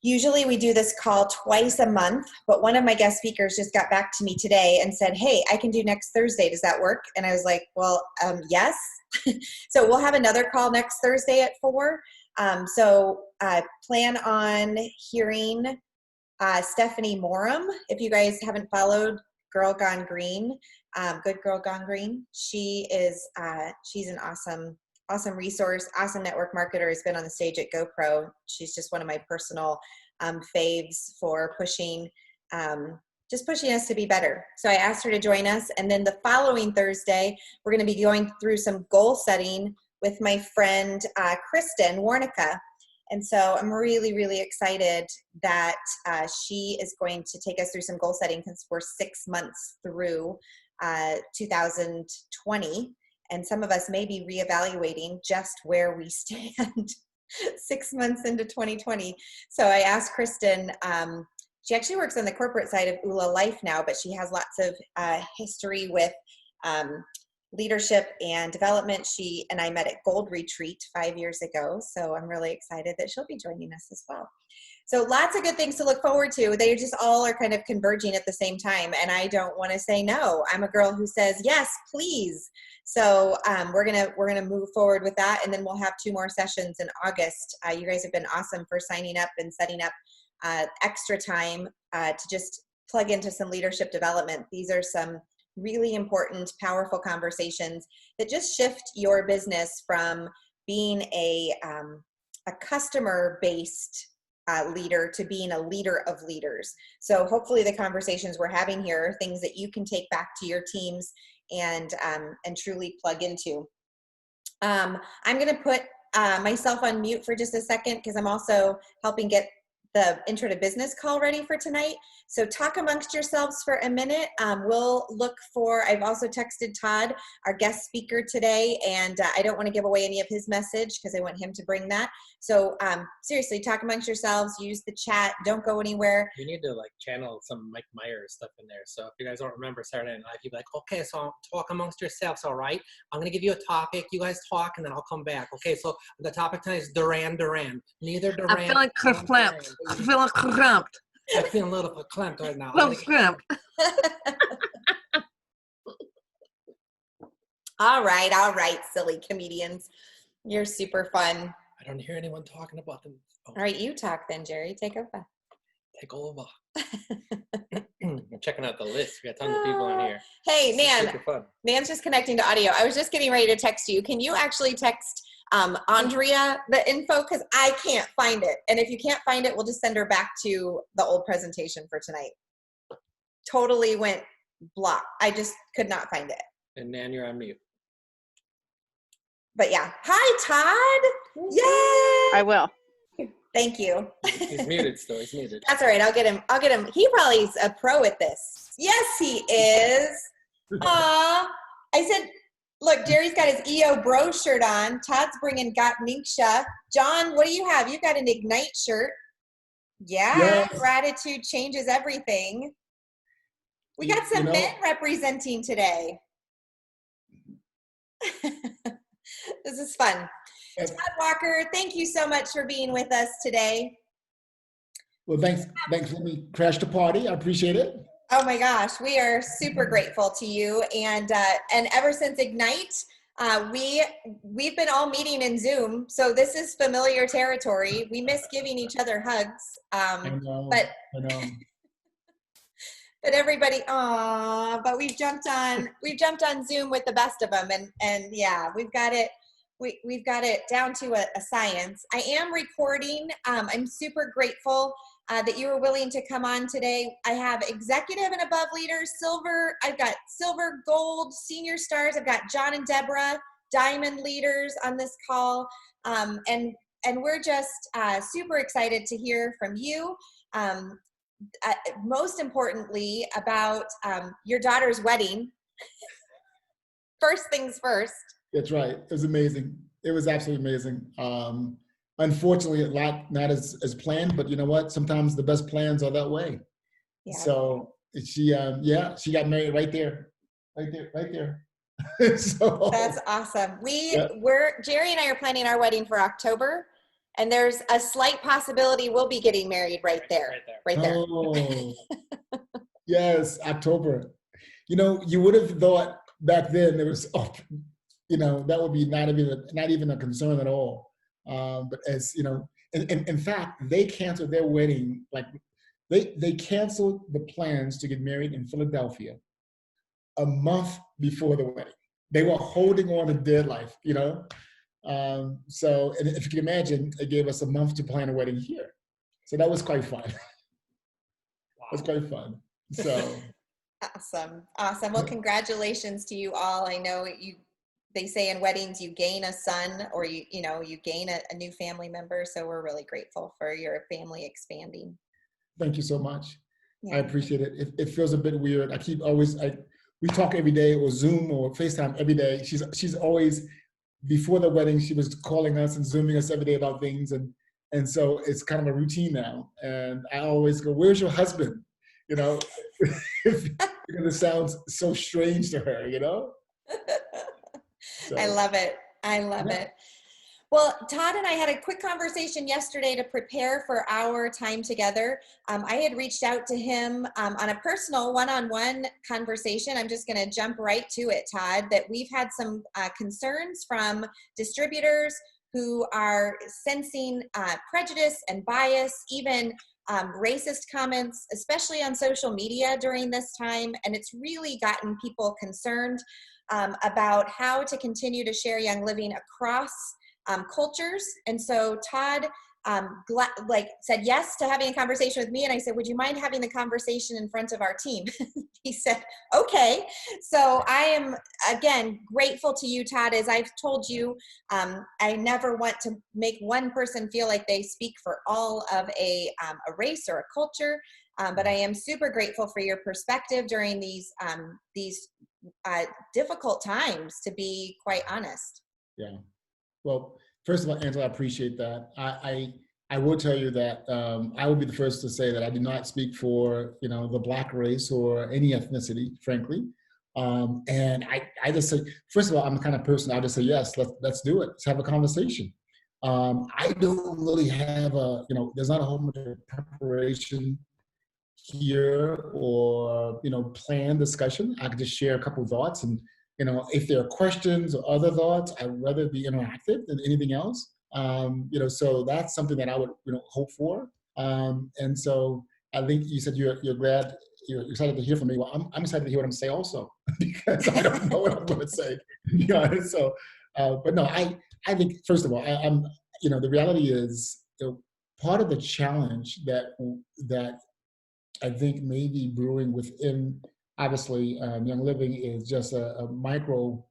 Usually we do this call twice a month, but one of my guest speakers just got back to me today and said, hey, I can do next Thursday. Does that work? And I was like, well, yes. So we'll have another call next Thursday at 4. So plan on hearing Stephanie Morum. If you guys haven't followed Girl Gone Green, Good Girl Gone Green, she's an awesome resource, awesome network marketer, has been on the stage at GoPro. She's just one of my personal faves for pushing us to be better. So I asked her to join us. And then the following Thursday, we're going to be going through some goal setting with my friend, Kristen Warnica. And so I'm really, really excited that she is going to take us through some goal setting because we're 6 months through 2020. And some of us may be reevaluating just where we stand 6 months into 2020. So I asked Kristen, she actually works on the corporate side of ULA Life now, but she has lots of history with leadership and development. She and I met at Gold Retreat 5 years ago. So I'm really excited that she'll be joining us as well. So lots of good things to look forward to. They just all are kind of converging at the same time. And I don't want to say no. I'm a girl who says, yes, please. So we're gonna move forward with that. And then we'll have 2 more sessions in August. You guys have been awesome for signing up and setting up extra time to just plug into some leadership development. These are some really important, powerful conversations that just shift your business from being a customer-based leader to being a leader of leaders. So hopefully the conversations we're having here are things that you can take back to your teams and truly plug into. I'm going to put myself on mute for just a second because I'm also helping get the intro to business call ready for tonight. So talk amongst yourselves for a minute. We'll look for, I've also texted Todd, our guest speaker today, and I don't want to give away any of his message because I want him to bring that. So seriously, talk amongst yourselves, use the chat, don't go anywhere. You need to like channel some Mike Myers stuff in there. So if you guys don't remember Saturday Night Live, you'd be like, okay, so talk amongst yourselves, all right? I'm going to give you a topic. You guys talk, and then I'll come back. Okay, so the topic tonight is Duran Duran. Neither Duran. I'm feeling cramped. I'm feeling cramped. I feel a little cramped right now. Cramped. All right, silly comedians. You're super fun. I don't hear anyone talking about them. Oh. All right, you talk then, Jerry. Take over. Take over. I'm checking out the list. We got tons of people on here. Hey, Nan. Nan's just connecting to audio. I was just getting ready to text you. Can you actually text Andrea the info? Because I can't find it. And if you can't find it, we'll just send her back to the old presentation for tonight. Totally went block. I just could not find it. And Nan, you're on mute. But yeah. Hi, Todd. Yay! I will. Thank you. He's muted still. He's muted. That's all right. I'll get him. He probably is a pro at this. Yes, he is. Aw. I said, look, Jerry's got his EO Bro shirt on. Todd's bringing Got Minksha. John, what do you have? You've got an Ignite shirt. Yeah, yes. Gratitude changes everything. We got some men representing today. This is fun. Todd Walker, thank you so much for being with us today. Well, thanks for letting me crash the party. I appreciate it. Oh my gosh, we are super grateful to you. And ever since Ignite, we've been all meeting in Zoom, so this is familiar territory. We miss giving each other hugs. I know. But everybody, but we've jumped on Zoom with the best of them, and yeah, we've got it down to a science. I am recording. I'm super grateful that you were willing to come on today. I have executive and above leaders, silver. I've got silver, gold, senior stars. I've got John and Deborah, diamond leaders on this call, and we're just super excited to hear from you. Most importantly, about your daughter's wedding. First things first. That's right. It was amazing. It was absolutely amazing. Unfortunately, not as planned, but you know what? Sometimes the best plans are that way. Yeah. So she got married right there. So that's awesome. Jerry and I are planning our wedding for October. And there's a slight possibility we'll be getting married right there. Right there. Oh, yes, October. You know, you would have thought back then there was, you know, that would be not even a concern at all. But as you know, in fact, they canceled their wedding. Like they canceled the plans to get married in Philadelphia a month before the wedding. They were holding on to their life, you know. So, and if you can imagine, it gave us a month to plan a wedding here. So that was quite fun. Wow. It was quite fun. So. Awesome. Well, congratulations to you all. I know they say in weddings, you gain a son or you gain a new family member. So we're really grateful for your family expanding. Thank you so much. Yeah. I appreciate it. It feels a bit weird. We talk every day or Zoom or FaceTime every day. She's always, before the wedding, she was calling us and Zooming us every day about things. And so it's kind of a routine now. And I always go, where's your husband? You know, because it sounds so strange to her, you know? So, I love it. It. Well, Todd and I had a quick conversation yesterday to prepare for our time together. I had reached out to him on a personal one-on-one conversation. I'm just going to jump right to it, Todd, that we've had some concerns from distributors who are sensing prejudice and bias, even racist comments, especially on social media during this time. And it's really gotten people concerned about how to continue to share Young Living across cultures. And so Todd said yes to having a conversation with me. And I said, would you mind having the conversation in front of our team? He said, okay. So I am, again, grateful to you, Todd. As I've told you, I never want to make one person feel like they speak for all of a race or a culture. But I am super grateful for your perspective during these difficult times, to be quite honest. Yeah. Well, first of all, Angela, I appreciate that. I will tell you that I will be the first to say that I do not speak for, you know, the Black race or any ethnicity, frankly. And I just say, first of all, I'm the kind of person I'll just say, yes, let's do it. Let's have a conversation. I don't really have there's not a whole bunch of preparation here or, planned discussion. I could just share a couple of thoughts, and, if there are questions or other thoughts, I'd rather be interactive than anything else. So that's something that I would, hope for. And so I think you said you're glad, you're excited to hear from me. Well, I'm excited to hear what I'm going to say also, because I don't know what I'm going to say. So, but no, I think, first of all, I'm the reality is, part of the challenge that I think may be brewing within, obviously, Young Living is just a microcosm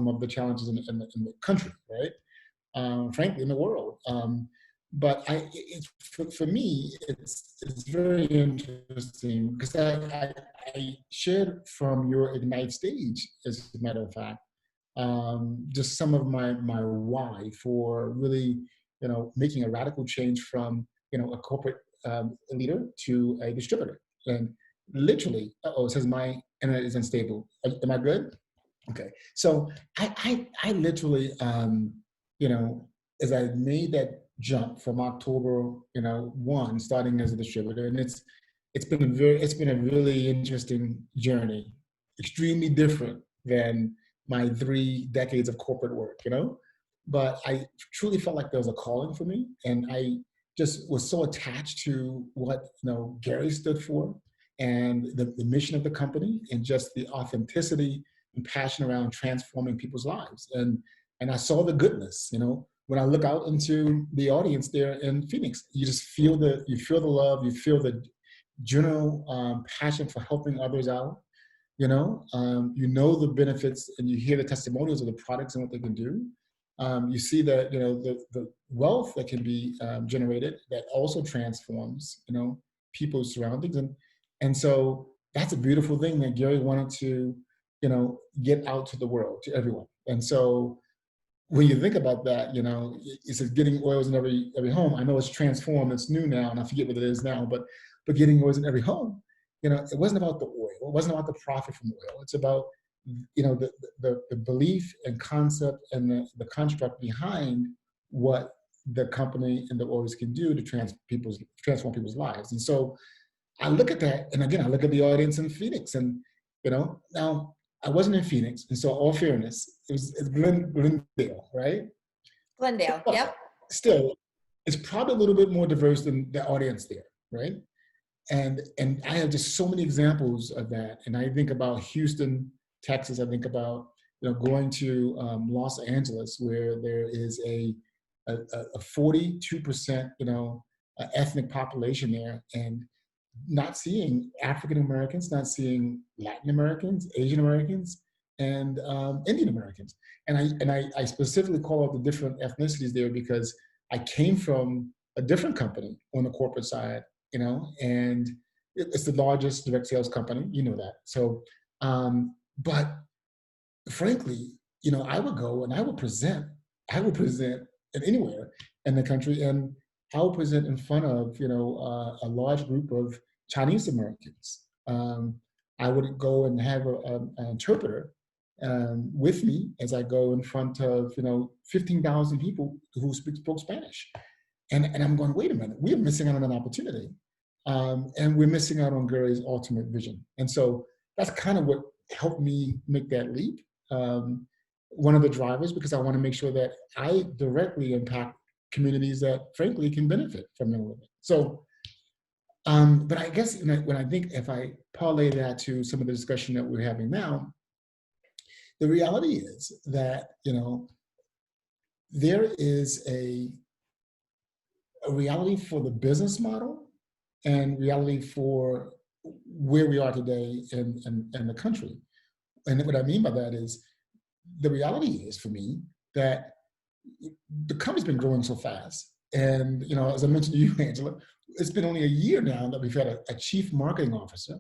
of the challenges in the country, right? Frankly, in the world. But for me, it's very interesting because I shared from your Ignite stage, as a matter of fact, just some of my why for really, making a radical change from, a corporate leader to a distributor. And literally, it says my internet is unstable. Am I good? Okay. So I literally, as I made that jump from October, 1, starting as a distributor, and it's been a really interesting journey, extremely different than my 3 decades of corporate work, but I truly felt like there was a calling for me, and I just was so attached to what Gary stood for, and the mission of the company, and just the authenticity and passion around transforming people's lives. And I saw the goodness, when I look out into the audience there in Phoenix, you just feel the love, you feel the general passion for helping others out. You know the benefits, and you hear the testimonials of the products and what they can do. You see that the wealth that can be generated that also transforms people's surroundings, and so that's a beautiful thing that Gary wanted to get out to the world, to everyone. And so when you think about that, it says getting oils in every home. I know it's transformed, it's new now, and I forget what it is now, but getting oils in every home. It wasn't about the oil. It wasn't about the profit from oil. It's about the belief and concept and the construct behind what the company and the orders can do to transform people's lives. And so I look at that, and again, I look at the audience in Phoenix, and now I wasn't in Phoenix, and so all fairness, it's Glendale, right? Glendale, But yep. still, it's probably a little bit more diverse than the audience there, right? And I have just so many examples of that. And I think about Houston, Texas. I think about going to Los Angeles, where there is a 42% ethnic population there, and not seeing African Americans, not seeing Latin Americans, Asian Americans, and Indian Americans. And I specifically call out the different ethnicities there because I came from a different company on the corporate side, and it's the largest direct sales company, that. So, but frankly, I would go and I would present in anywhere in the country, and I would present in front of, a large group of Chinese Americans. I would go and have an interpreter with me as I go in front of, 15,000 people who spoke Spanish. And I'm going, wait a minute, we're missing out on an opportunity. And we're missing out on Gary's ultimate vision. And so that's kind of what helped me make that leap. One of the drivers, because I want to make sure that I directly impact communities that frankly can benefit from Young Living. So, but I guess when I think, if I parlay that to some of the discussion that we're having now, the reality is that, there is a reality for the business model and reality for where we are today in the country. And what I mean by that is, the reality is for me that the company's been growing so fast. And, as I mentioned to you, Angela, it's been only a year now that we've had a chief marketing officer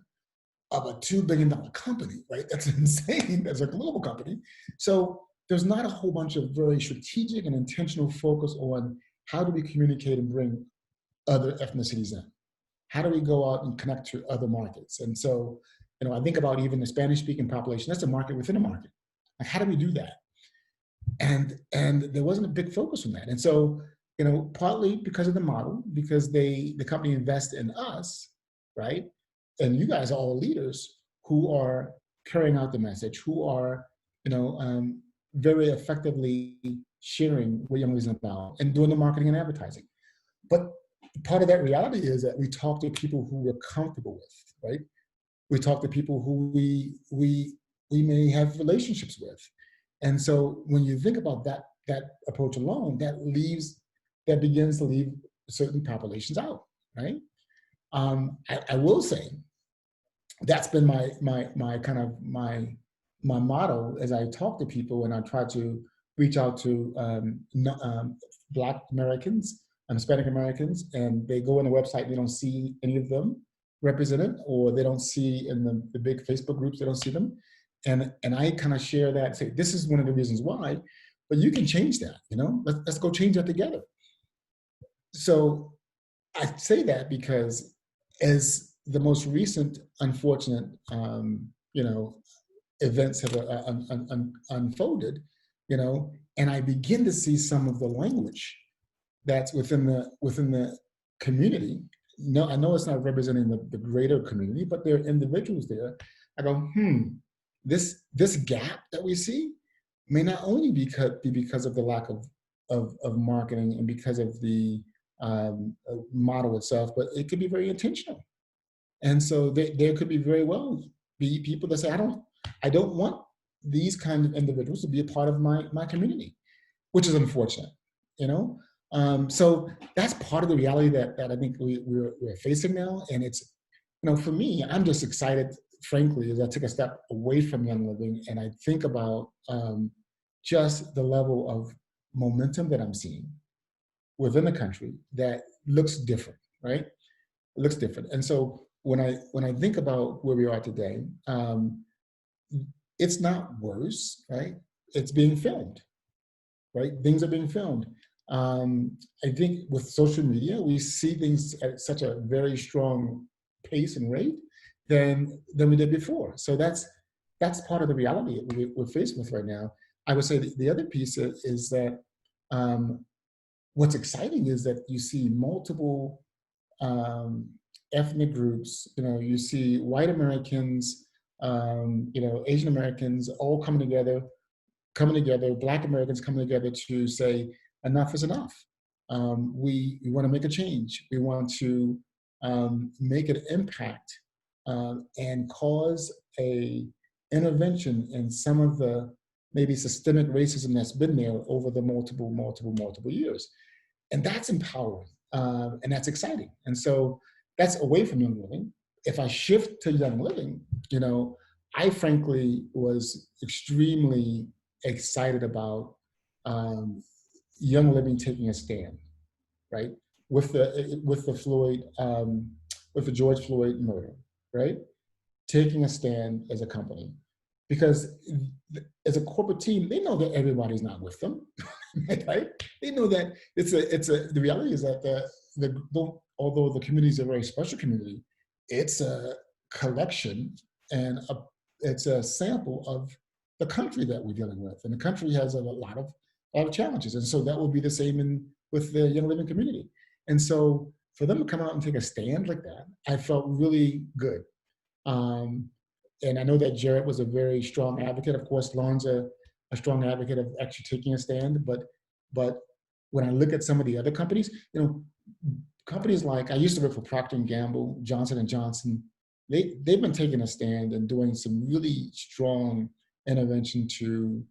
of a $2 billion company, right? That's insane. That's a global company. So there's not a whole bunch of very strategic and intentional focus on how do we communicate and bring other ethnicities in? How do we go out and connect to other markets? And so, I think about even the Spanish-speaking population. That's a market within a market. Like, how do we do that? And there wasn't a big focus on that. And so, partly because of the model, because the company invests in us, right? And you guys are all leaders who are carrying out the message, who are, very effectively sharing what Young Living is about and doing the marketing and advertising. But part of that reality is that we talk to people who we're comfortable with, right? We talk to people who we may have relationships with. And so when you think about that approach alone, that begins to leave certain populations out, right? I will say that's been my motto as I talk to people, and I try to reach out to Black Americans and Hispanic Americans, and they go on the website, they don't see any of them represented, or they don't see in the big Facebook groups, they don't see them. And I kind of share that, say, this is one of the reasons why, but you can change that, let's go change that together. So I say that because as the most recent unfortunate, events have unfolded, and I begin to see some of the language that's within the community. No, I know it's not representing the greater community, but there are individuals there. I go, this gap that we see may not only be because of the lack of marketing and because of the model itself, but it could be very intentional. And so there could be very well be people that say, I don't want these kinds of individuals to be a part of my community, which is unfortunate, So that's part of the reality that I think we're facing now. And it's, for me, I'm just excited, frankly, as I took a step away from Young Living and I think about just the level of momentum that I'm seeing within the country that looks different, right? It looks different. And so when I think about where we are today, it's not worse, right? It's being filmed, right? Things are being filmed. I think with social media, we see things at such a very strong pace and rate than we did before. So that's part of the reality we're faced with right now. I would say the other piece is that what's exciting is that you see multiple ethnic groups. You see white Americans, Asian Americans all coming together, Black Americans coming together to say enough is enough. We want to make a change. We want to make an impact and cause a intervention in some of the maybe systemic racism that's been there over the multiple years. And that's empowering, and that's exciting. And so that's away from Young Living. If I shift to Young Living, I frankly was extremely excited about Young Living taking a stand, right, with the George Floyd murder, right, taking a stand as a company, because as a corporate team, they know that everybody's not with them, right? They know that the reality is that although the community is a very special community, it's a collection and it's a sample of the country that we're dealing with, and the country has a lot of challenges, and so that will be the same with the Young Living community. And so for them to come out and take a stand like that, I felt really good. And I know that Jarrett was a very strong advocate. Of course, Lon's a strong advocate of actually taking a stand. But when I look at some of the other companies, companies like, I used to work for Procter & Gamble, Johnson & Johnson, they've been taking a stand and doing some really strong intervention to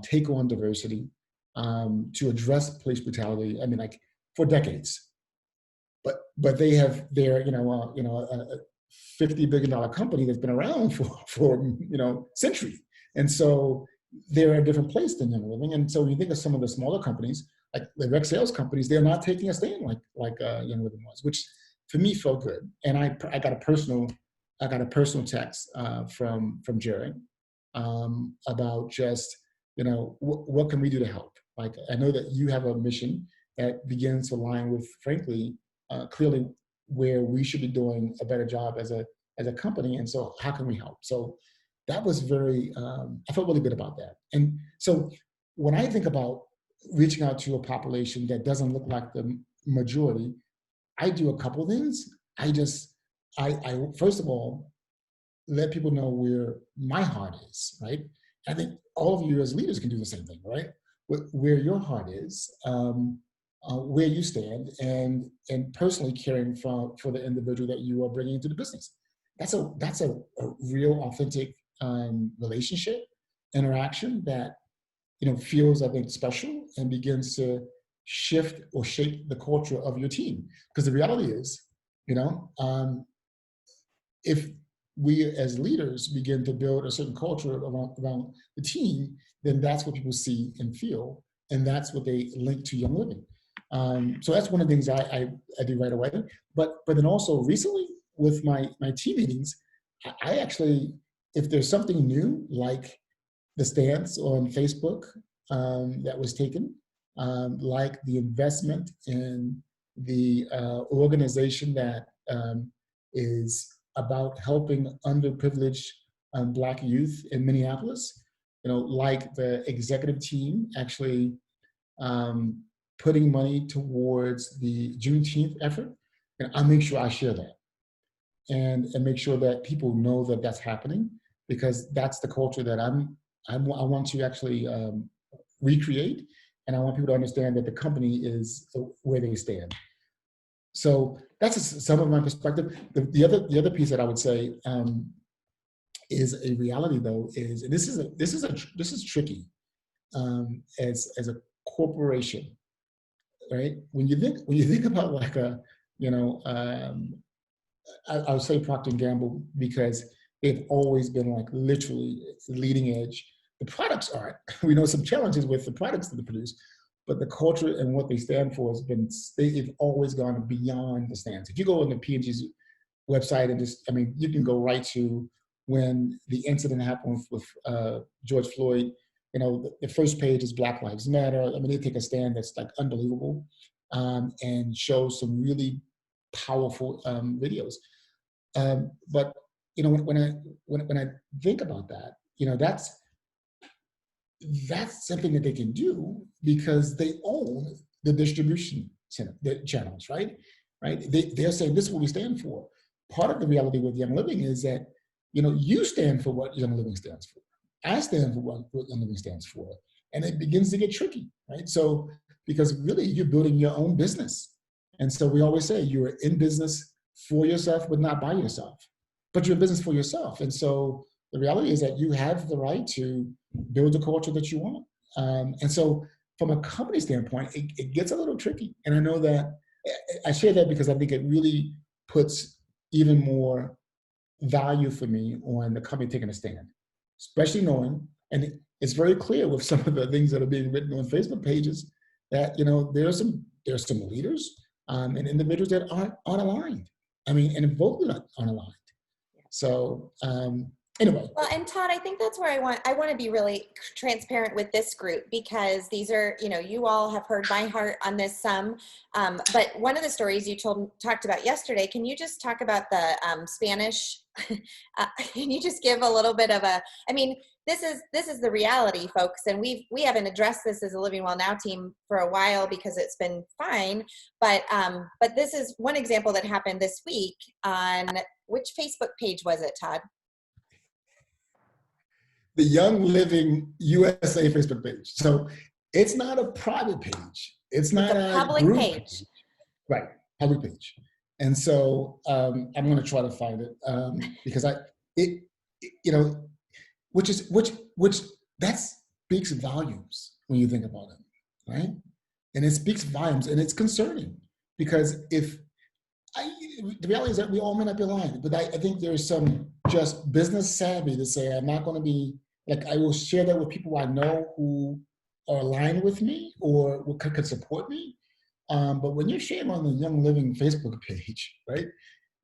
take on diversity, to address police brutality. I mean, like for decades. But they have their, a $50 billion company that's been around for centuries. And so they're in a different place than Young Living. And so when you think of some of the smaller companies, like the direct sales companies, they're not taking a stand like Young Living was, which for me felt good. And I got a personal text from Jerry about just, what can we do to help? Like, I know that you have a mission that begins to align with, frankly, clearly where we should be doing a better job as a company. And so how can we help? So that was I felt really good about that. And so when I think about reaching out to a population that doesn't look like the majority, I do a couple things. I first of all, let people know where my heart is, right? I think all of you as leaders can do the same thing, right? Where your heart is, where you stand, and personally caring for the individual that you are bringing into the business. That's a real authentic relationship, interaction that feels, I think, special and begins to shift or shape the culture of your team. Because the reality is, if we as leaders begin to build a certain culture around the team, then that's what people see and feel, and that's what they link to Young Living. So that's one of the things I do right away. But then also recently with my team meetings, I actually, if there's something new, like the stance on Facebook that was taken, like the investment in the organization that is about helping underprivileged Black youth in Minneapolis, like the executive team actually putting money towards the Juneteenth effort, and I'll make sure I share that and make sure that people know that that's happening, because that's the culture that I want to actually recreate, and I want people to understand that the company is where they stand. So that's some of my perspective. The other piece that I would say is a reality, though, is, and this is tricky as a corporation, right? When you think about like I'll say Procter & Gamble, because they've always been like literally leading edge. The products aren't. We know some challenges with the products that they produce, but the culture and what they stand for has been, they've always gone beyond the stands. If you go on the P&G's website and you can go right to when the incident happened with George Floyd. The first page is Black Lives Matter. They take a stand that's like unbelievable, and show some really powerful videos. But when I think about that, that's something that they can do because they own the distribution center, the channels, right? Right? They're saying this is what we stand for. Part of the reality with Young Living is that, you stand for what Young Living stands for. I stand for what Young Living stands for. And it begins to get tricky, right? So, because really you're building your own business. And so we always say you're in business for yourself, but not by yourself. But you're in business for yourself. And so the reality is that you have the right to build the culture that you want. And so from a company standpoint, it gets a little tricky. And I know that I share that because I think it really puts even more value for me on the company taking a stand, especially knowing, and it's very clear with some of the things that are being written on Facebook pages that, there's some leaders and individuals that aren't aligned. I mean, and vocally aren't aligned. So anyway. Well, and Todd, I think that's where I want to be really transparent with this group, because these are, you all have heard my heart on this some, but one of the stories you talked about yesterday, can you just talk about the Spanish? Can you just give a little bit of this is the reality, folks, and we haven't addressed this as a Living Well Now team for a while because it's been fine, but this is one example that happened this week on which Facebook page was it, Todd? The Young Living USA Facebook page. So it's not a private page. It's not a public group page. Right, public page. And so I'm going to try to find it because which that speaks volumes when you think about it, right? And it speaks volumes, and it's concerning because the reality is that we all may not be aligned, but I think there's some just business savvy to say I'm not going to be I will share that with people I know who are aligned with me or could support me. But when you're sharing on the Young Living Facebook page, right,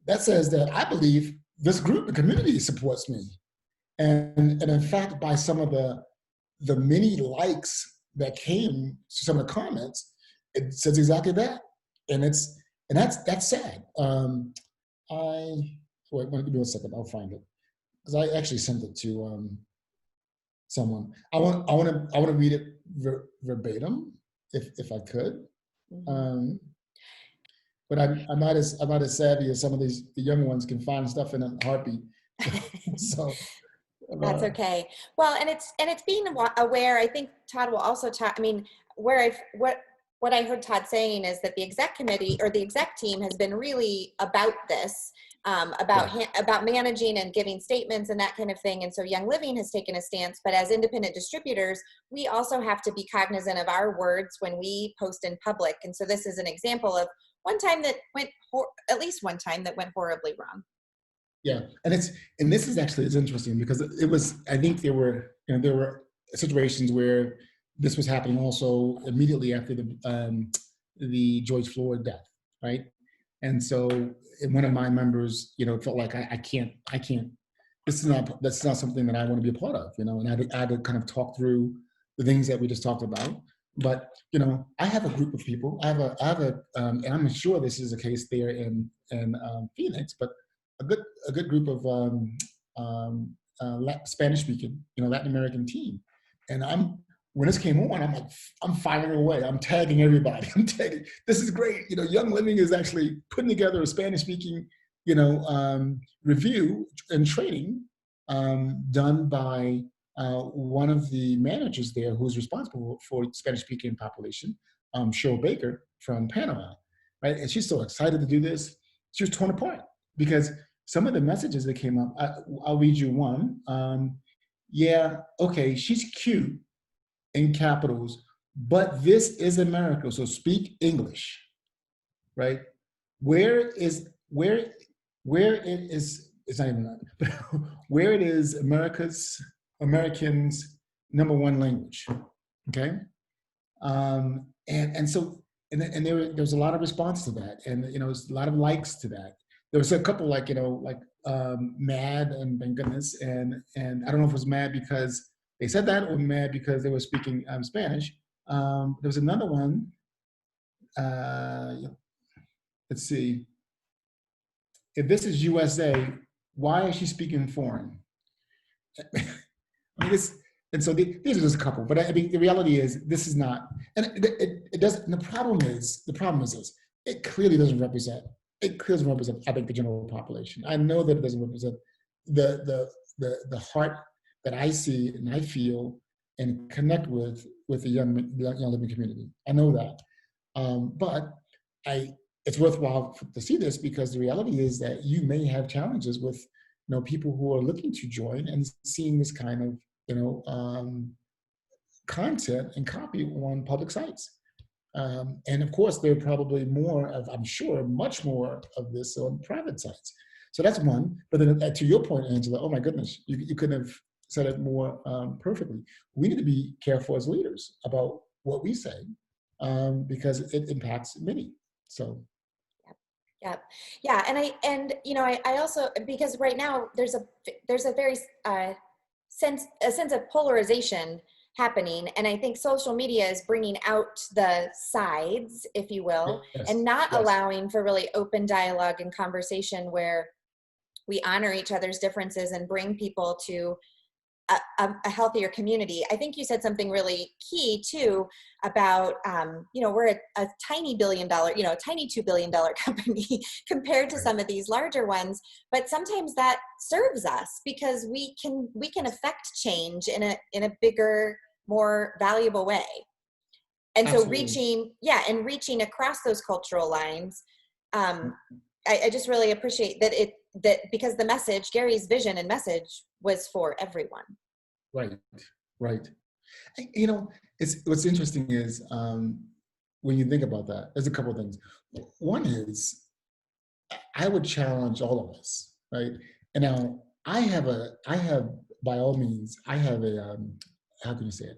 that says that I believe this group, the community, supports me. And in fact, by some of the many likes that came to some of the comments, it says exactly that. And that's sad. Wait, give me 1 second. I'll find it because I actually sent it to someone. I want to read it verbatim if I could. But I'm not as savvy as some of the young ones can find stuff in a heartbeat. So that's okay. Well, and it's being aware. I think Todd will also talk. I mean, what I heard Todd saying is that the exec committee or the exec team has been really about this, about managing and giving statements and that kind of thing. And so Young Living has taken a stance, but as independent distributors, we also have to be cognizant of our words when we post in public. And so this is an example of at least one time that went horribly wrong. Yeah, and this is actually interesting because I think there were situations where this was happening also immediately after the George Floyd death, right? And so one of my members, felt like I can't. That's not something that I want to be a part of, And I had to kind of talk through the things that we just talked about. But I have a group of people. I have a, and I'm sure this is the case there in Phoenix, but a good group of Spanish speaking, Latin American team, and when this came on, I'm firing away. I'm tagging everybody. This is great. Young Living is actually putting together a Spanish speaking, review and training done by one of the managers there who's responsible for Spanish speaking population, Cheryl Baker from Panama, right? And she's so excited to do this. She was torn apart because some of the messages that came up, I'll read you one. Yeah, okay, she's cute in capitals, but this is America, so speak English, right? Where it is, it's not even that, but where it is Americans' #1 language, okay? And so there's a lot of response to that, and there's a lot of likes to that. There was a couple mad and thank goodness, and I don't know if it was mad because they said that or mad because they were speaking Spanish. There was another one. Let's see. If this is USA, why is she speaking foreign? I mean, And so these are just a couple, but I mean, the reality is this is not, and it doesn't, the problem is this, it clearly doesn't represent, I think, the general population. I know that it doesn't represent the heart that I see and I feel and connect with the young living community. I know that. But it's worthwhile to see this, because the reality is that you may have challenges with, people who are looking to join and seeing this kind of, content and copy on public sites. And of course, there are probably more of, I'm sure, much more of this on private sites. So that's one. But then to your point, Angela, oh my goodness, you couldn't have said it more perfectly. We need to be careful as leaders about what we say, because it impacts many. So. Yeah. And I also, because right now there's a very sense of polarization happening. And I think social media is bringing out the sides, if you will, and not allowing for really open dialogue and conversation where we honor each other's differences and bring people to a healthier community. I think you said something really key too about, we're a tiny $1 billion, a tiny $2 billion company compared to some of these larger ones, but sometimes that serves us because we can affect change in a bigger, more valuable way. And Absolutely. so reaching across those cultural lines, I just really appreciate that because the message, Gary's vision and message, was for everyone. Right. What's interesting is when you think about that, there's a couple of things. One is, I would challenge all of us, right? And now I have by all means, I have a how can you say it?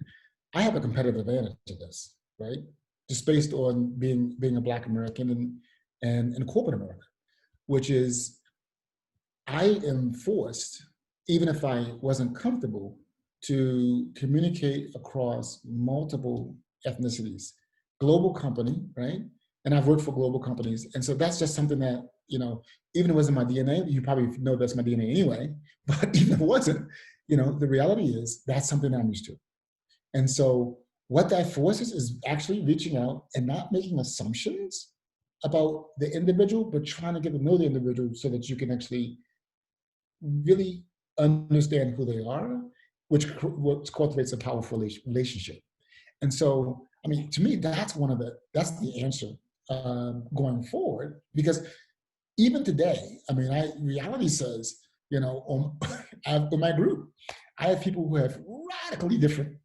I have a competitive advantage to this, right? Just based on being a Black American and corporate America, which is, I am forced, even if I wasn't comfortable, to communicate across multiple ethnicities. Global company, right? And I've worked for global companies. And so that's just something that, even if it wasn't my DNA, you probably know that's my DNA anyway, but even if it wasn't, the reality is that's something I'm used to. And so what that forces is actually reaching out and not making assumptions about the individual, but trying to get to know the individual so that you can actually really understand who they are, which cultivates a powerful relationship. And so, I mean, to me, that's the answer going forward, because even today, I mean, reality says, in my group, I have people who have radically different,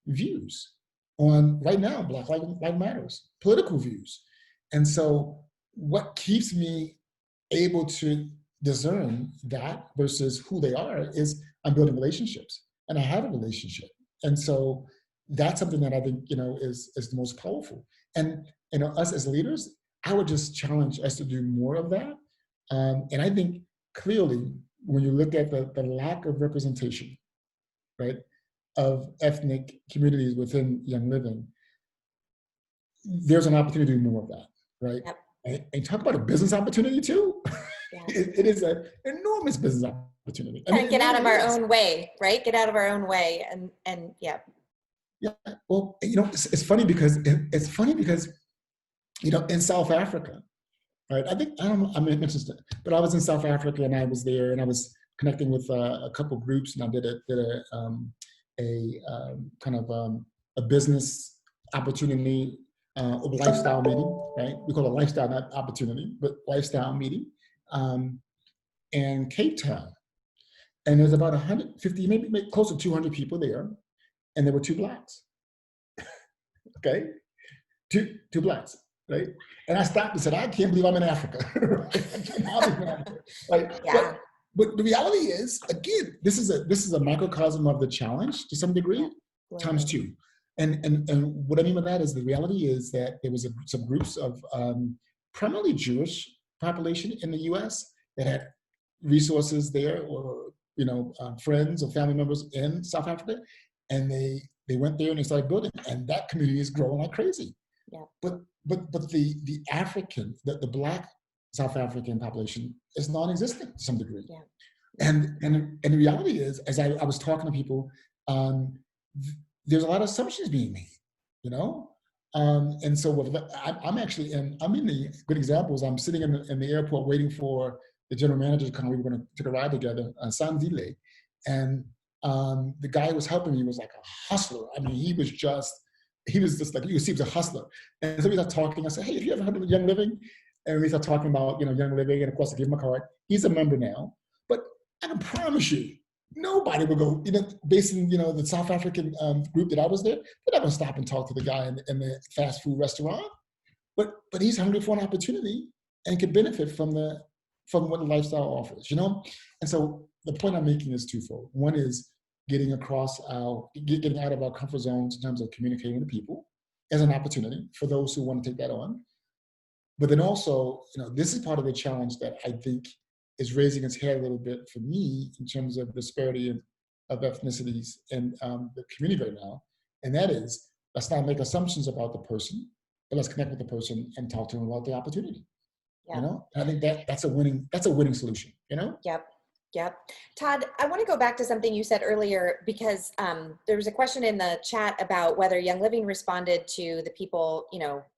views on, right now, Black Lives Matters, political views. And so what keeps me able to discern that versus who they are is I'm building relationships, and I have a relationship. And so that's something that I think, is the most powerful. And, us as leaders, I would just challenge us to do more of that. And I think clearly, when you look at the lack of representation, right, of ethnic communities within Young Living, there's an opportunity to do more of that, right? Yep. And talk about a business opportunity too. Yeah. It is an enormous business opportunity. I mean, get out of our own way, right? Get out of our own way, and yeah. Yeah. Well, it's funny because in South Africa, right? I mentioned it, but I was in South Africa and I was there and I was connecting with a couple groups, and I did a business opportunity, a lifestyle meeting, right? We call it a lifestyle, not opportunity, but lifestyle meeting, in Cape Town. And there's about 150, maybe close to 200 people there, and there were 2 Blacks. Okay, two Blacks, right? And I stopped and said, I can't believe I'm in Africa. Right? Yeah. But the reality is, again, this is a microcosm of the challenge to some degree, times 2. And what I mean by that is, the reality is that there was some groups of primarily Jewish population in the U.S. that had resources there, or friends or family members in South Africa, and they went there and they started building, and that community is growing like crazy. Yeah. But the African, the Black South African population is non-existent to some degree. Yeah. And the reality is, as I was talking to people, there's a lot of assumptions being made, you know? And so I'm actually I'm in the good examples. I'm sitting in the airport waiting for the general manager to come. We were going to take a ride together, Sandile. And the guy who was helping me was like a hustler. I mean, he was just like, you could see he was a hustler. And so we started talking. I said, hey, have you ever heard of Young Living? And we started talking about, Young Living. And of course, I gave him a card. He's a member now. But I can promise you, nobody would go, based in, the South African group that I was there, they're not going to stop and talk to the guy in the fast food restaurant. But he's hungry for an opportunity and can benefit from what the lifestyle offers, And so the point I'm making is twofold. One is getting getting out of our comfort zones in terms of communicating with people as an opportunity for those who want to take that on. But then also, this is part of the challenge that I think is raising its head a little bit for me in terms of disparity of ethnicities in the community right now. And that is, let's not make assumptions about the person, but let's connect with the person and talk to them about the opportunity. And I think that's a winning solution, Yep. Todd, I want to go back to something you said earlier, because there was a question in the chat about whether Young Living responded to the people,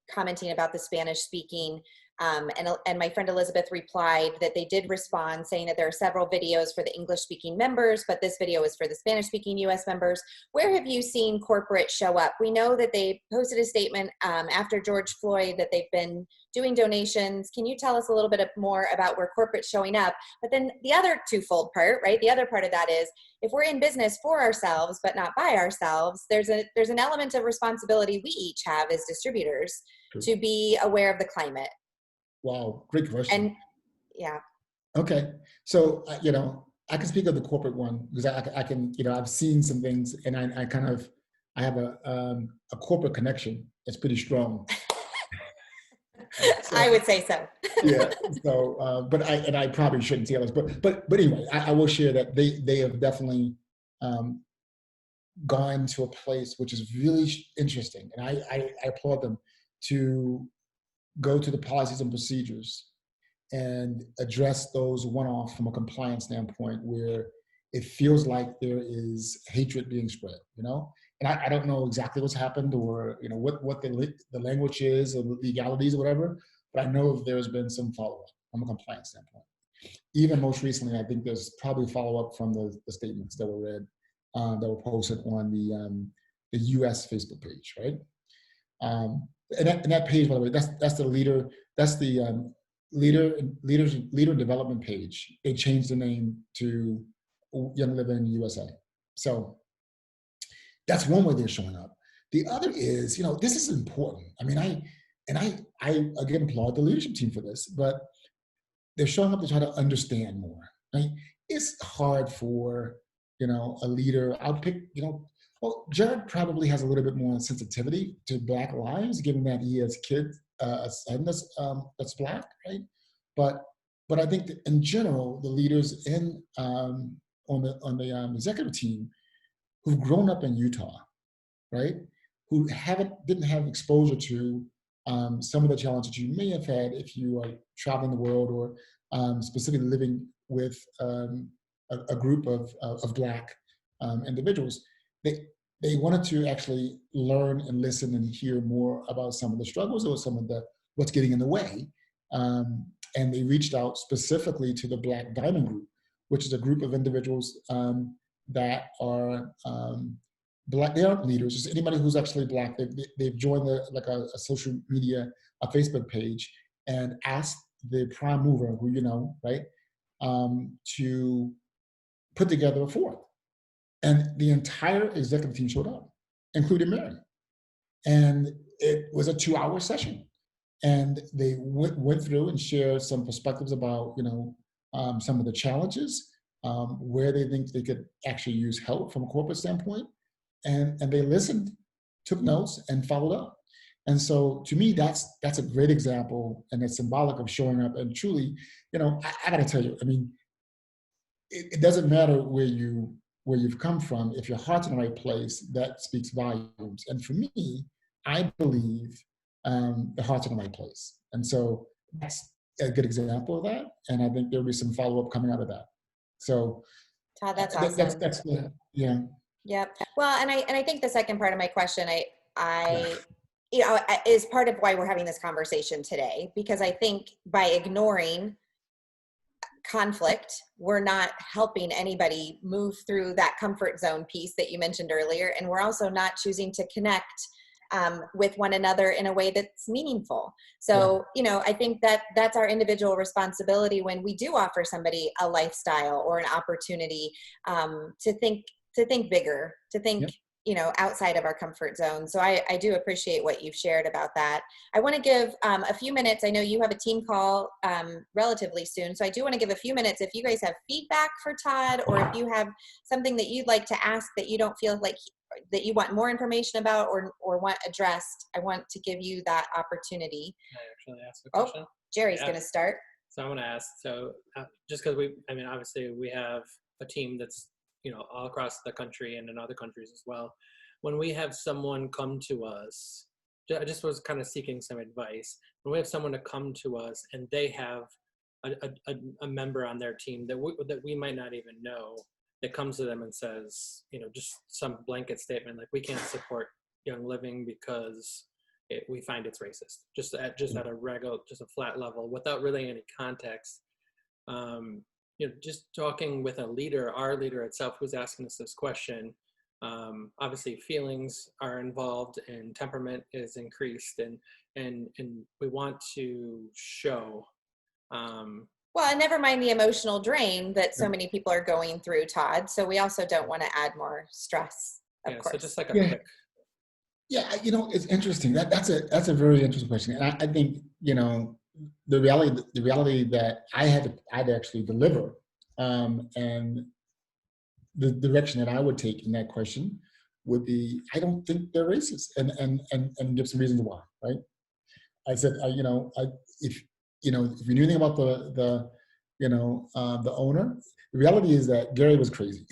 commenting about the Spanish speaking. And my friend Elizabeth replied that they did respond, saying that there are several videos for the English speaking members, but this video is for the Spanish speaking US members. Where have you seen corporate show up? We know that they posted a statement after George Floyd that they've been doing donations. Can you tell us a little bit more about where corporate's showing up? But then the other twofold part, right? The other part of that is, if we're in business for ourselves, but not by ourselves, there's an element of responsibility we each have as distributors to be aware of the climate. Wow, great question. And yeah. Okay, so I can speak of the corporate one because I can I've seen some things, and I have a corporate connection that's pretty strong. So, I would say so. Yeah. So, but I probably shouldn't tell us, but anyway, I will share that they have definitely gone to a place which is really interesting, and I applaud them to go to the policies and procedures and address those one-off from a compliance standpoint where it feels like there is hatred being spread, And I don't know exactly what's happened or, what the language is or the legalities or whatever, but I know there's been some follow-up from a compliance standpoint. Even most recently, I think there's probably follow-up from the statements that were read, that were posted on the US Facebook page, right? And that page, by the way, that's the leader, that's the leader development page. They changed the name to Young Living USA. So that's one way they're showing up. The other is, this is important. I mean, I again applaud the leadership team for this, but they're showing up to try to understand more. Right? It's hard for a leader. I'll pick well, Jared probably has a little bit more sensitivity to Black lives, given that he has kids, a son that's Black, right? But I think that in general, the leaders on the executive team who've grown up in Utah, right, who didn't have exposure to some of the challenges you may have had if you are traveling the world or specifically living with a group of Black individuals. They wanted to actually learn and listen and hear more about some of the struggles or some of what's getting in the way. And they reached out specifically to the Black Diamond Group, which is a group of individuals that are Black. They aren't leaders. Just anybody who's actually Black. They've joined a social media, a Facebook page, and asked the prime mover, who right, to put together a forum. And the entire executive team showed up, including Mary. And it was a 2-hour session. And they went through and shared some perspectives about, some of the challenges, where they think they could actually use help from a corporate standpoint. And they listened, took notes, and followed up. And so to me, that's a great example, and it's symbolic of showing up. And truly, I gotta tell you, I mean, it doesn't matter where you've come from. If your heart's in the right place, that speaks volumes. And for me, I believe the heart's in the right place. And so that's a good example of that. And I think there'll be some follow-up coming out of that. So Todd, that's awesome. that's yeah. Yep. Well, and I think the second part of my question, you know, is part of why we're having this conversation today, because I think by ignoring conflict, we're not helping anybody move through that comfort zone piece that you mentioned earlier. And we're also not choosing to connect with one another in a way that's meaningful. So, you know, I think that that's our individual responsibility when we do offer somebody a lifestyle or an opportunity to think bigger, to think, you know, outside of our comfort zone. So I do appreciate what you've shared about that. I want to give a few minutes. I know you have a team call relatively soon. So I do want to give a few minutes. If you guys have feedback for Todd, or if you have something that you'd like to ask that you don't feel like that you want more information about or want addressed, I want to give you that opportunity. Can I actually ask a question? Jerry's going to start. So I want to ask, so just because obviously we have a team that's, you know, all across the country and in other countries as well. When we have someone come to us, I just was kind of seeking some advice. When we have someone to come to us and they have a member on their team that we might not even know, that comes to them and says, you know, just some blanket statement like, we can't support Young Living because we find it's racist, just at a regular, just a flat level without really any context. You know, just talking with a leader, our leader itself, who's asking us this question, obviously feelings are involved and temperament is increased, and we want to show. Well, and never mind the emotional drain that so many people are going through, Todd. So we also don't want to add more stress, of course. So just like a quick. Yeah, you know, it's interesting. That's a very interesting question, and I think, you know, the reality that I had to actually deliver, and the direction that I would take in that question would be, I don't think they're racist, and give some reasons why. Right? I said, if you knew anything about the owner, the reality is that Gary was crazy.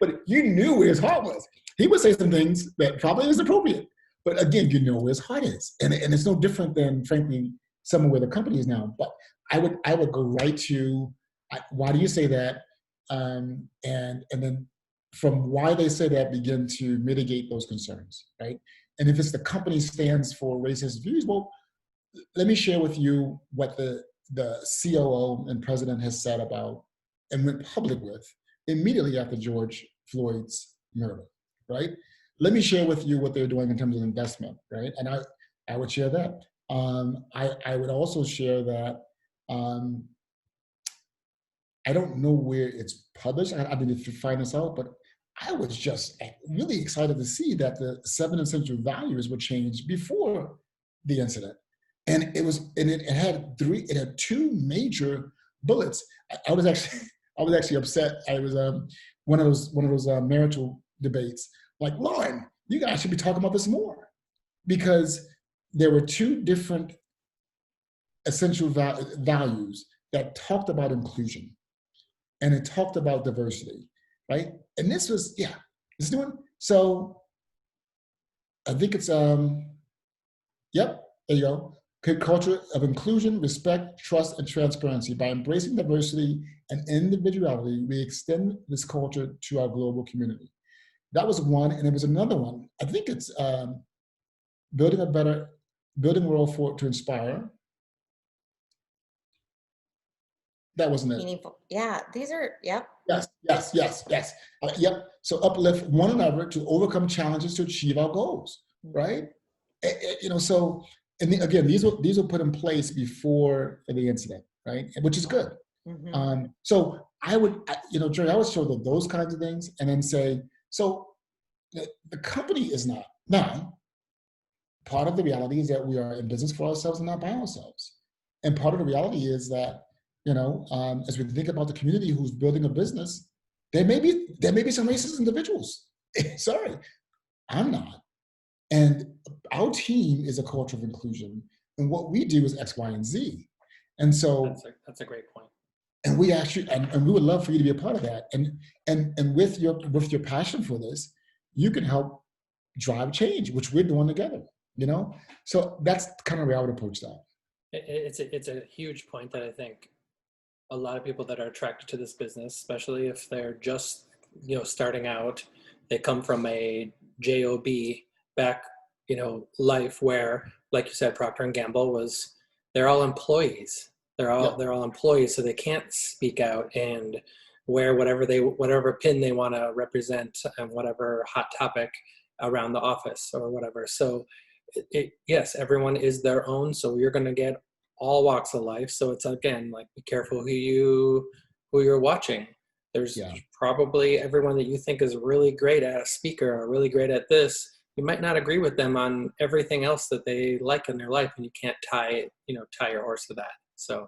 but you knew where his heart was. He would say some things that probably is appropriate, but again, you know where his heart is, and it's no different than, frankly, some of where the company is now. But I would go right to, why do you say that, and then from why they say that, begin to mitigate those concerns, right? And if it's the company stands for racist views, well, let me share with you what the COO and president has said about and went public with immediately after George Floyd's murder, right? Let me share with you what they're doing in terms of investment, right? And I would share that. I would also share that I don't know where it's published. I mean, if you find this out, but I was just really excited to see that the 7 essential values were changed before the incident. And it had 2 major bullets. I was actually upset. I was one of those marital debates. Like, Lauren, you guys should be talking about this more, because there were 2 different essential values that talked about inclusion, and it talked about diversity, right? And this was this new one. So I think it's yep, there you go. Culture of inclusion, respect, trust, and transparency. By embracing diversity and individuality, we extend this culture to our global community. That was one, and there was another one. I think it's building a world to inspire. That wasn't it. Meaningful. Yeah, these are, yep. Yes. Yep. So uplift one another to overcome challenges to achieve our goals, right? So. And again, these were put in place before the incident, right? Which is good. Mm-hmm. So I would, Jerry, I would show those kinds of things, and then say, so the company is not. Now, part of the reality is that we are in business for ourselves and not by ourselves. And part of the reality is that, as we think about the community who's building a business, there may be some racist individuals. Sorry, I'm not. And our team is a culture of inclusion, and what we do is X, Y, and Z. And so that's a great point. And we actually, and we would love for you to be a part of that. And with your passion for this, you can help drive change, which we're doing together. So that's kind of where I would approach that. It's a huge point that I think a lot of people that are attracted to this business, especially if they're just, starting out. They come from a job back, life where, like you said, Procter and Gamble they're all employees. They're all employees, so they can't speak out and wear whatever pin they want to represent and whatever hot topic around the office or whatever. So yes, everyone is their own. So you're going to get all walks of life. So it's, again, like, be careful who you're watching. There's probably everyone that you think is really great at a speaker or really great at this. You might not agree with them on everything else that they like in their life, and you can't tie your horse to that. So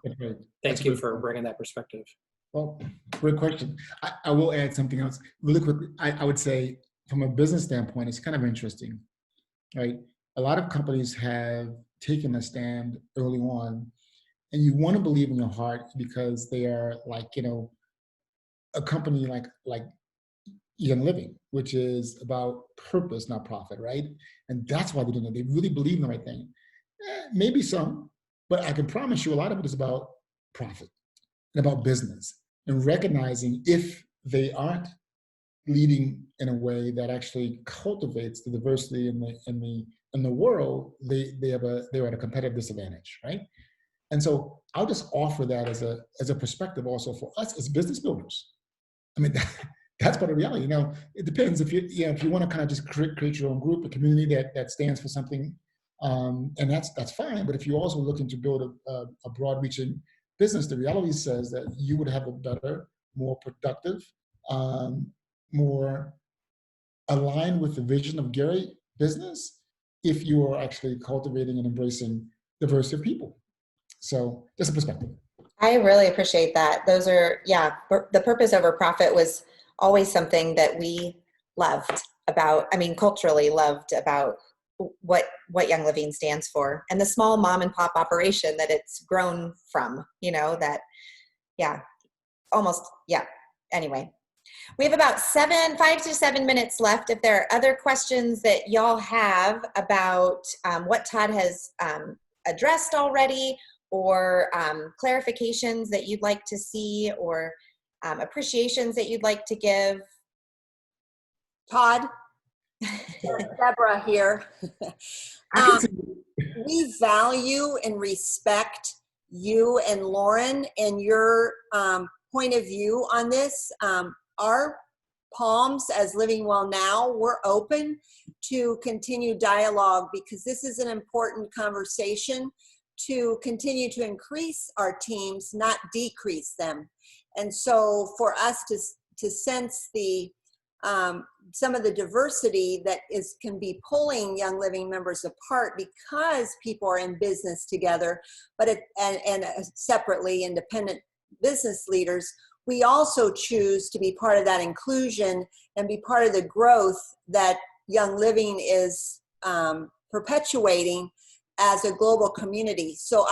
thank you for bringing that perspective. Well, great question. I will add something else really quickly. I would say from a business standpoint, it's kind of interesting, right? A lot of companies have taken a stand early on, and you want to believe in your heart because they are like, a company like Young Living, which is about purpose, not profit, right? And that's why they're doing it. They really believe in the right thing. Maybe some, but I can promise you a lot of it is about profit and about business, and recognizing if they aren't leading in a way that actually cultivates the diversity in the world, they're at a competitive disadvantage, right? And so I'll just offer that as a perspective also for us as business builders. I mean, that's part of reality. It depends if you want to kind of just create your own group, a community that stands for something, and that's fine. But if you're also looking to build a broad-reaching business, the reality says that you would have a better, more productive, more aligned with the vision of Gary business if you are actually cultivating and embracing diversity of people. So just a perspective. I really appreciate that. Those are, the purpose over profit was always something that we loved about, culturally loved about what Young Living stands for, and the small mom and pop operation that it's grown from, Anyway, we have about 5 to 7 minutes left. If there are other questions that y'all have about what Todd has addressed already, or clarifications that you'd like to see, or appreciations that you'd like to give. Todd, Deborah here. We value and respect you and Lauren and your point of view on this. Our Palms as Living Well Now, we're open to continue dialogue because this is an important conversation to continue to increase our teams, not decrease them. And so for us to sense the some of the diversity that can be pulling Young Living members apart because people are in business together, but and separately independent business leaders, we also choose to be part of that inclusion and be part of the growth that Young Living is perpetuating as a global community. So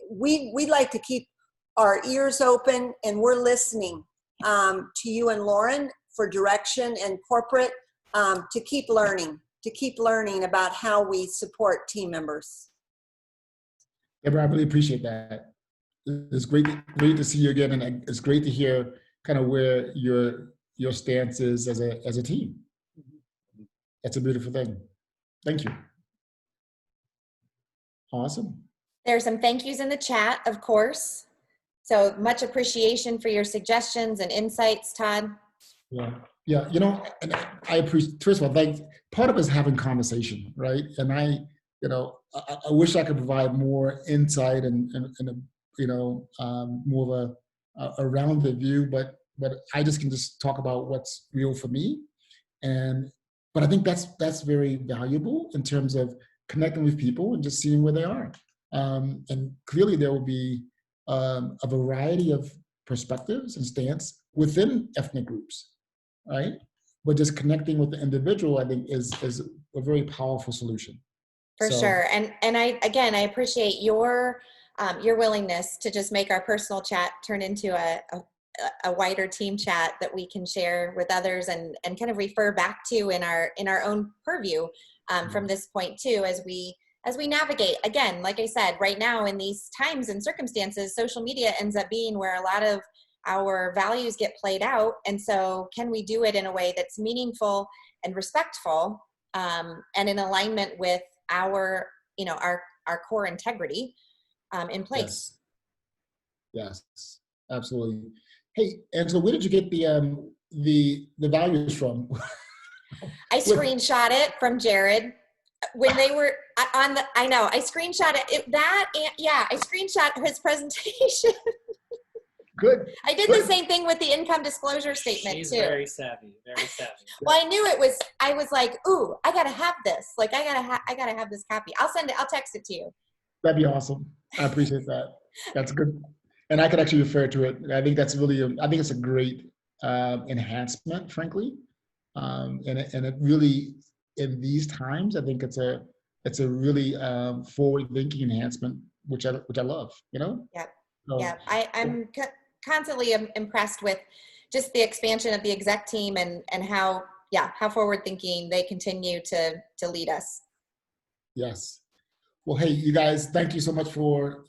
we'd like to keep our ears open, and we're listening to you and Lauren for direction, and corporate to keep learning about how we support team members. Deborah, I really appreciate that. It's great to see you again, and it's great to hear kind of where your stance is as a team. That's a beautiful thing. Thank you. Awesome. There's some thank yous in the chat, of course. So much appreciation for your suggestions and insights, Todd. Yeah. And I appreciate, first of all, part of it is having conversation, right? And I wish I could provide more insight and more of a rounded view, but I just can talk about what's real for me. But I think that's very valuable in terms of connecting with people and just seeing where they are. And clearly there will be a variety of perspectives and stance within ethnic groups, right? But just connecting with the individual, I think, is a very powerful solution. For sure. And I appreciate your willingness to just make our personal chat turn into a wider team chat that we can share with others and kind of refer back to in our own purview from this point too, as we as we navigate, again, like I said, right now in these times and circumstances, social media ends up being where a lot of our values get played out. And so can we do it in a way that's meaningful and respectful, and in alignment with our, you know, our core integrity in place? Yes, absolutely. Hey, and so where did you get the values from? I screenshot it from Jared when they were on the, I know, I screenshot it, I screenshot his presentation. Good. I did the same thing with the income disclosure statement She's too. very savvy, very savvy. Well, I knew it was, I was like, ooh, I gotta have this. Like, I gotta have this copy. I'll send it, I'll text it to you. That'd be awesome. I appreciate that. That's good. And I could actually refer to it. I think that's really, I think it's a great enhancement, frankly. And it really, in these times, I think it's a really forward-thinking enhancement, which I love, you know? Yep. So, Yeah. I'm constantly impressed with just the expansion of the exec team and how forward-thinking they continue to lead us. yes. Well, hey, you guys, thank you so much for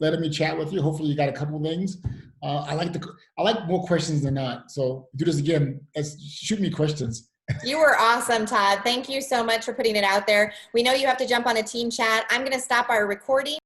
letting me chat with you. Hopefully you got a couple things. I like more questions than not. So do this again. Shoot me questions. You were awesome, Todd. Thank you so much for putting it out there. We know you have to jump on a team chat. I'm going to stop our recording.